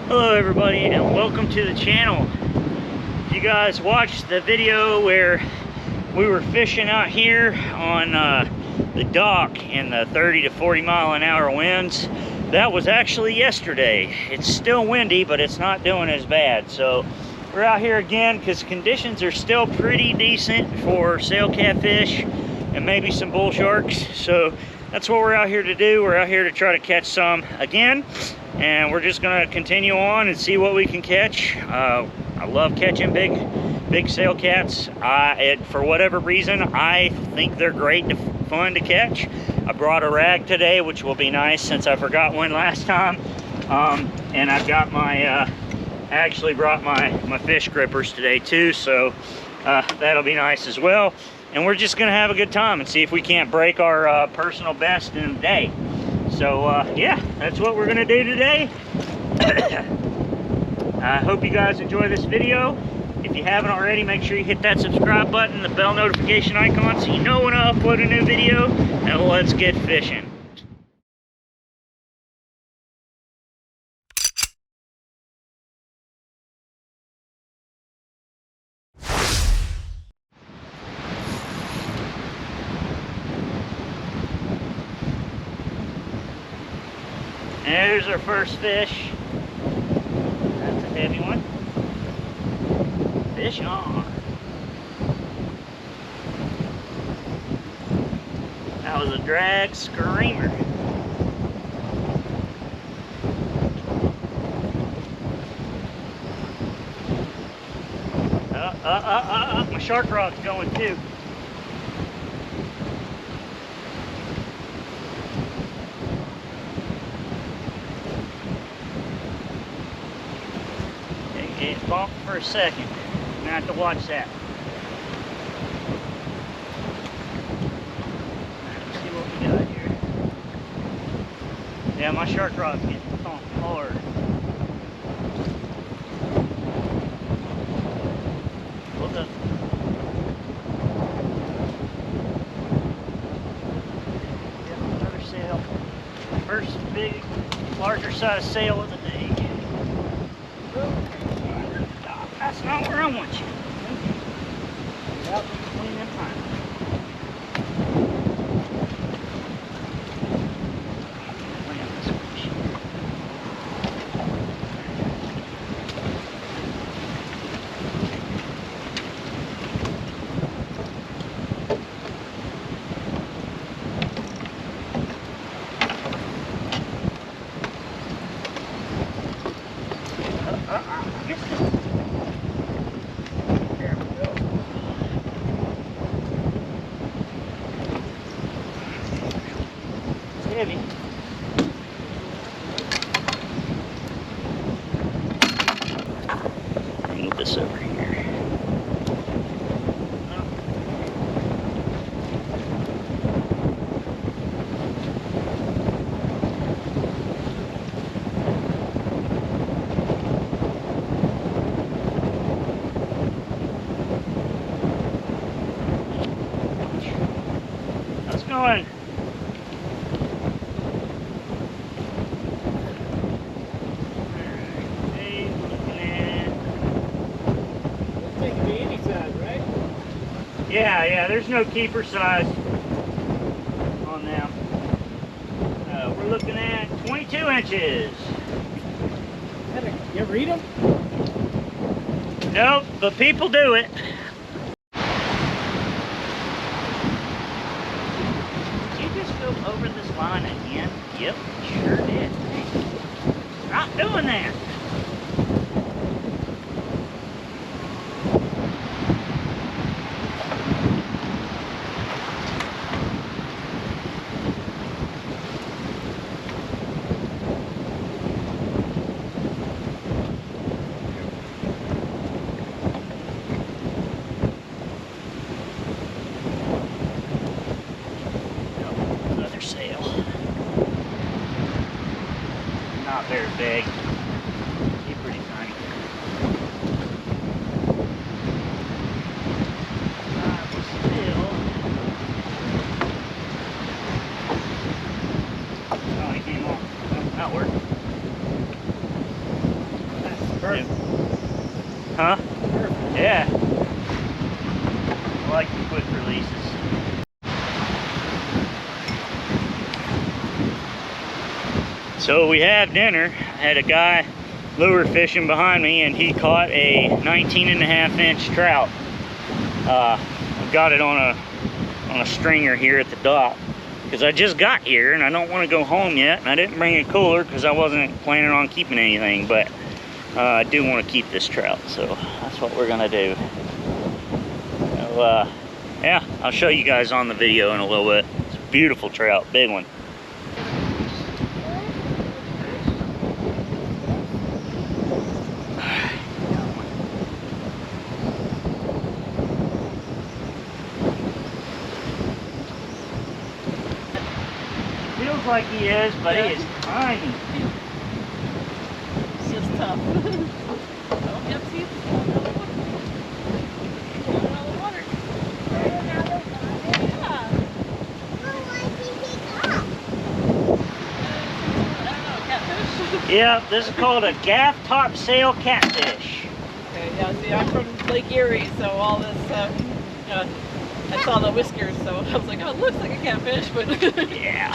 Hello everybody and welcome to the channel. If you guys watched the video where we were fishing out here on the dock in the 30 to 40 mile an hour winds, that was actually yesterday. It's still windy, but it's not doing as bad. So we're out here again because conditions are still pretty decent for sail catfish and maybe some bull sharks. So that's what we're out here to do. We're out here to try to catch some again, and we're just gonna continue on and see what we can catch. I love catching big sail cats. For whatever reason, I think they're great fun to catch. I brought a rag today, which will be nice since I forgot one last time. And I've got my, I actually brought my fish grippers today too, so that'll be nice as well. And we're just gonna have a good time and see if we can't break our personal best in a day. So yeah, that's what we're gonna do today. I hope you guys enjoy this video. If you haven't already, make sure you hit that subscribe button, the bell notification icon, so you know when I upload a new video. And let's get fishing. There's our first fish. That's a heavy one. Fish on. That was a drag screamer. My shark rod's going too. It bumped for a second. I'm gonna have to watch that. Let's see what we got here. Yeah, my shark rod's getting pumped hard. Hold up. Got another sail. First big, larger size sail of the day. That's not where I want you. Out between them pines. Heavy. Move this over here. How's it going? Yeah, there's no keeper size on them. We're looking at 22 inches. You ever eat them? Nope, but people do it. Did you just go over this line again? Yep, sure did. Not doing that. Sail. Not very big. He's pretty tiny. Still. Oh, he came off. That worked. Perfect. Huh? Perfect. Yeah. I like the quick releases. So we had dinner. I had a guy lure fishing behind me, and he caught a 19.5-inch trout. Got it on a stringer here at the dock because I just got here and I don't want to go home yet, and I didn't bring a cooler because I wasn't planning on keeping anything, but I do want to keep this trout, so that's what we're gonna do. So, yeah, I'll show you guys on the video in a little bit. It's a beautiful trout, big one. Feels like he is, but he is tiny. It's just tough. Oh, yep, see? Another water. Yeah. Catfish? Yeah, this is called a gaff top sail catfish. Okay, yeah, see, I'm from Lake Erie, so all this, I saw the whiskers, so I was like, oh, it looks like a catfish, but... Yeah.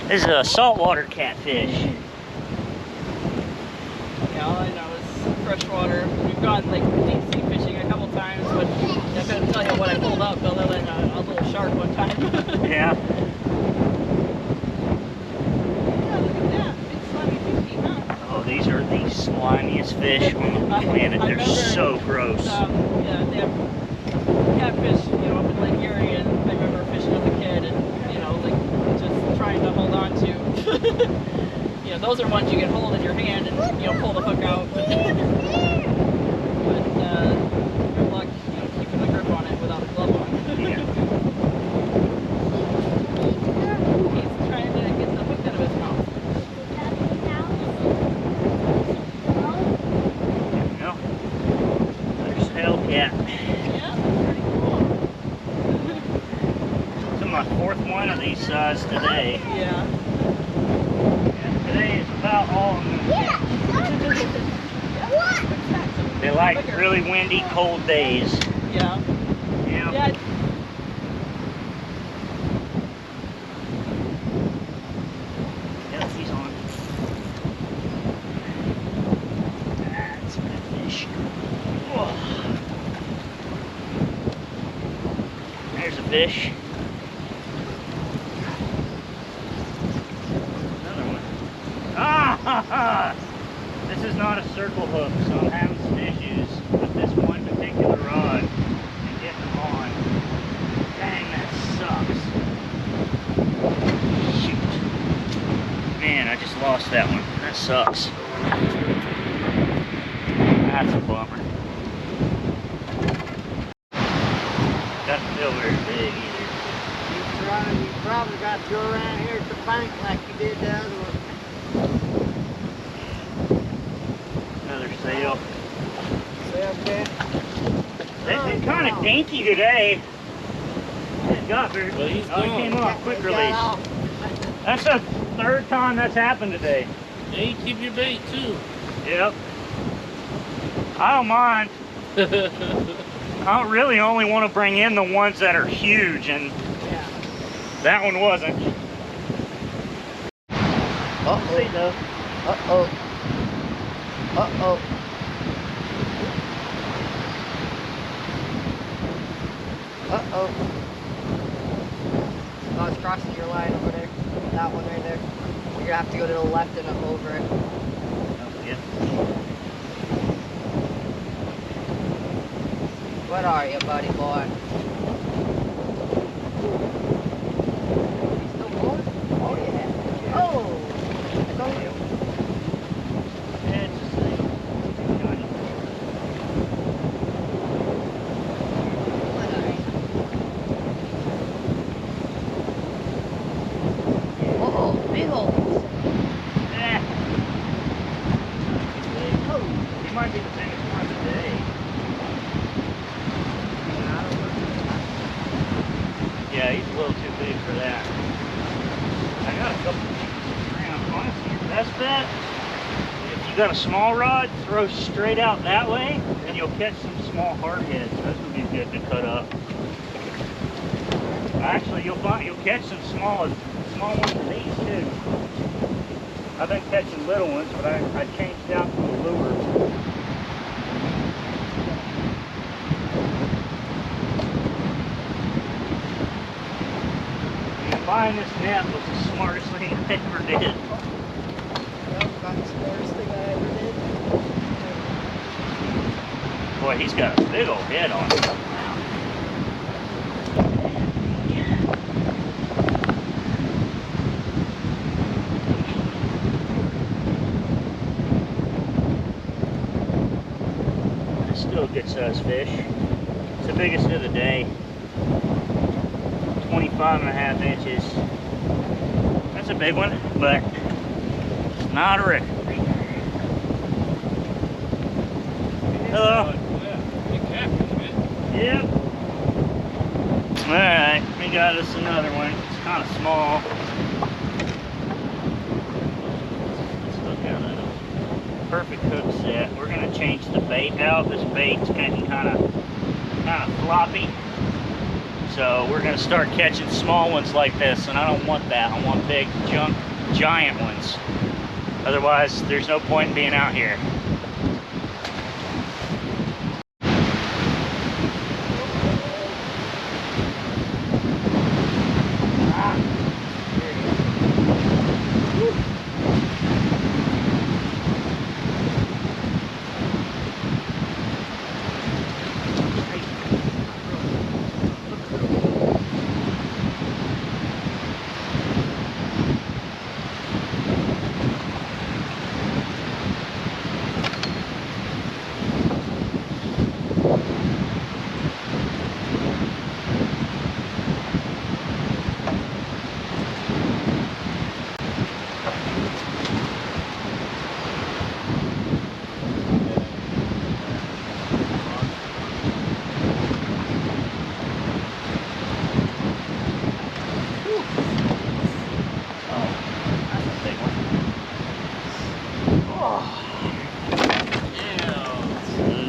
This is a saltwater catfish. Yeah, all I know is freshwater. We've gone like deep sea fishing a couple times, but I couldn't tell you what I pulled up other than a little shark one time. Yeah. Yeah, look at that. Big slimy fishy, huh? Oh, these are the slimiest fish on the planet. They're so gross. Yeah, they have catfish, up in Lake Erie, and I remember fishing as a kid, and like just trying to hold on to. Those are ones you can hold in your hand and pull the hook out. But good luck, keeping the grip on it without a glove on. Yeah. He's trying to get the hook out of his mouth. There we go. There's Sail Cat. Yeah, pretty cool. This is my fourth one of these size today. Yeah. And today is about all I'm going to catch. They like really windy, cold days. Yeah. Yeah. Yeah. Yep, he's on. That's a good fish. Whoa. There's a fish. Another one. Ah! This is not a circle hook, so I'm having some issues with this one particular rod and getting them on. Dang, that sucks. Shoot. Man, I just lost that one. That sucks. That's a bummer. Doesn't feel very big either. You probably got to go around here at the bank like you did the other one. Another sail. Sail cat. They've been kind of dinky today. Got her. Well, he's He gone. came off quick Got release. off. That's the third time that's happened today. Yeah, you keep your bait too. Yep. I don't mind. I really only want to bring in the ones that are huge, and Yeah. that one wasn't. Uh-oh. See though. Uh-oh. Uh-oh. Uh-oh. Oh, it's crossing your line over there. That one right there. You're gonna have to go to the left and up over it. Oh, yeah. What are you, buddy boy? He's still going? Oh, yeah. Oh! Go. It's a sail. Tiny. What are you? Uh-oh, big old. Eh. Oh, he might be the biggest one today. Yeah, he's a little too big for that. I got a couple of shrimp. Honestly, your best bet, if you got a small rod, throw straight out that way, and you'll catch some small hardheads. Those would be good to cut up. Actually, you'll catch some small ones of these too. I've been catching little ones, but I changed out to the lure. Buying this net was the smartest thing I ever did. Yep, got the smartest thing I ever did. Boy, he's got a big old head on him. It's still a good sized fish. It's the biggest of the day. 25.5 inches. That's a big one, but it's not a record. Hello. Big catfish, man. Yep. Alright, we got us another one. It's kind of small. Let's look at it. Perfect hook set. We're going to change the bait out. This bait's getting kind of floppy. So we're going to start catching small ones like this, and I don't want that. I want big, giant ones. Otherwise, there's no point in being out here.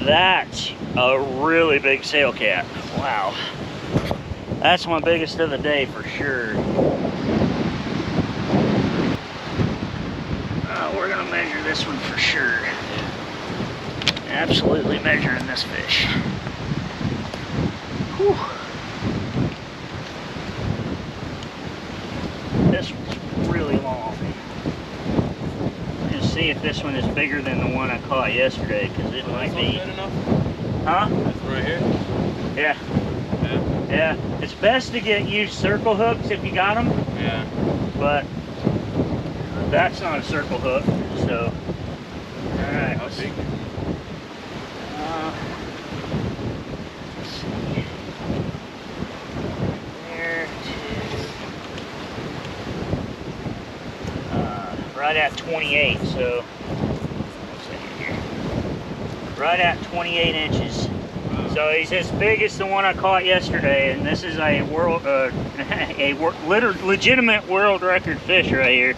That's a really big sail cat. Wow. That's my biggest of the day for sure. We're gonna measure this one for sure. Absolutely measuring this fish. Whew. This one's really long. Let's see if this one is bigger than the one I caught yesterday, because it might be. Good enough? Huh? That's right here? Yeah. Yeah. Yeah. It's best to use circle hooks if you got them. Yeah. But that's not a circle hook, so. Alright. How big? Let's see. There it is. Right at 28, so. Let's see here. Right at 28 inches. So he's as big as the one I caught yesterday, and this is a legitimate world record fish right here.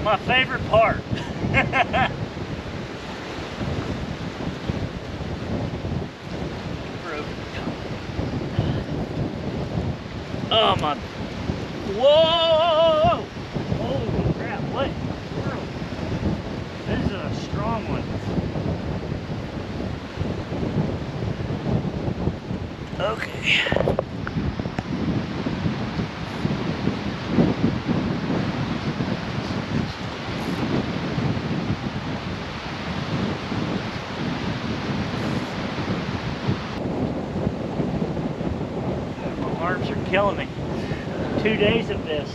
My favorite part. Oh my. Whoa! Holy crap, what? This is a strong one. Okay. My arms are killing me. 2 days of this.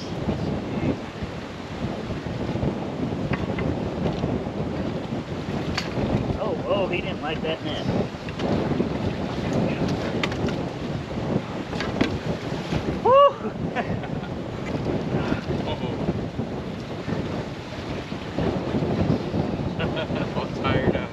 Oh, he didn't like that net. Woo! All tired out.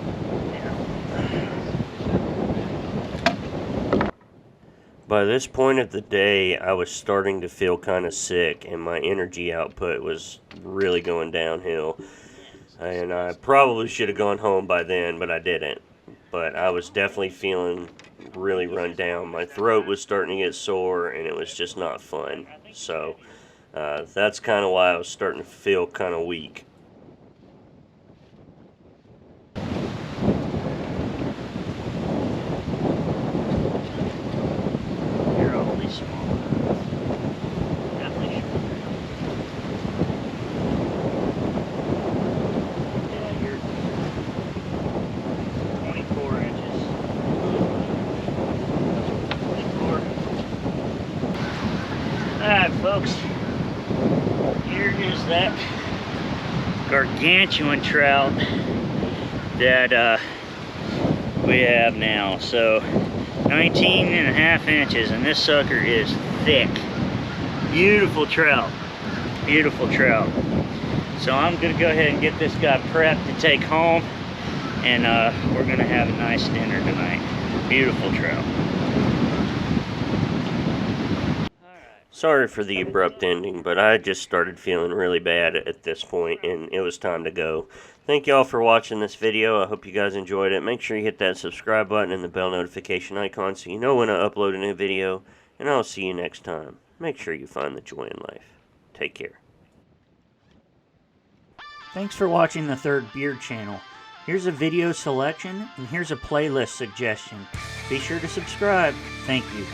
By this point of the day, I was starting to feel kind of sick, and my energy output was really going downhill. And I probably should have gone home by then, but I didn't. But I was definitely feeling really run down. My throat was starting to get sore, and it was just not fun. So that's kind of why I was starting to feel kind of weak. You're awfully small. Definitely should. Yeah, you're 24 inches. 24. Alright, folks. Here is that gargantuan trout that we have now. So 19.5 inches, and this sucker is thick. Beautiful trout. Beautiful trout. So I'm gonna go ahead and get this guy prepped to take home, and we're gonna have a nice dinner tonight. Beautiful trout. Sorry for the abrupt ending, but I just started feeling really bad at this point, and it was time to go. Thank y'all for watching this video. I hope you guys enjoyed it. Make sure you hit that subscribe button and the bell notification icon so you know when I upload a new video, and I'll see you next time. Make sure you find the joy in life. Take care. Thanks for watching the Third Beard channel. Here's a video selection, and here's a playlist suggestion. Be sure to subscribe. Thank you.